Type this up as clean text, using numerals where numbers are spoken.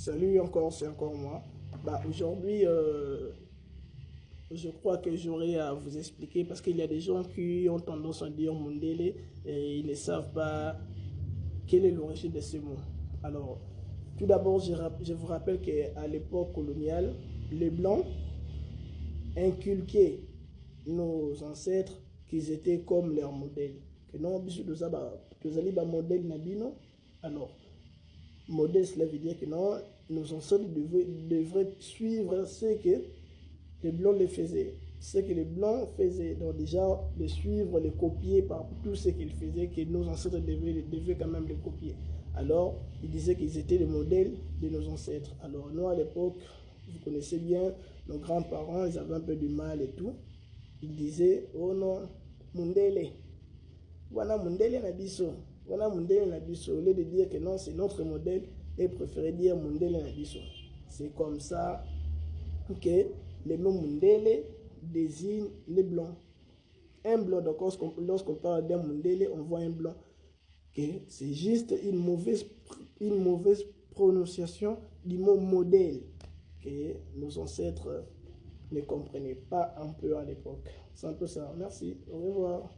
Salut encore, c'est encore moi. Aujourd'hui, je crois que j'aurai à vous expliquer parce qu'il y a des gens qui ont tendance à dire Mundele et ils ne savent pas quelle est l'origine de ce mot. Alors, tout d'abord, je vous rappelle qu'à l'époque coloniale, les Blancs inculquaient nos ancêtres qu'ils étaient comme leurs modèles. Que non, biso tozali ba modèle nabino. Alors, modèle, cela veut dire que non, nos ancêtres devraient suivre ce que les Blancs les faisaient. Ce que les Blancs faisaient. Donc déjà, de suivre, les copier par tout ce qu'ils faisaient, que nos ancêtres devaient quand même les copier. Alors, ils disaient qu'ils étaient les modèles de nos ancêtres. Alors, nous, à l'époque, vous connaissez bien, nos grands-parents, ils avaient un peu du mal et tout. Ils disaient, oh non, Mundele. Voilà Mundele na biso. Voilà Mundele na biso. Au lieu de dire que non, c'est notre modèle, ils préféraient dire Mundele na biso. C'est comme ça que le mot Mundele désigne les blancs. Un blanc, donc lorsqu'on parle d'un Mundele, on voit un blanc. Que c'est juste une mauvaise prononciation du mot modèle que nos ancêtres ne comprenaient pas un peu à l'époque. C'est un peu ça. Merci. Au revoir.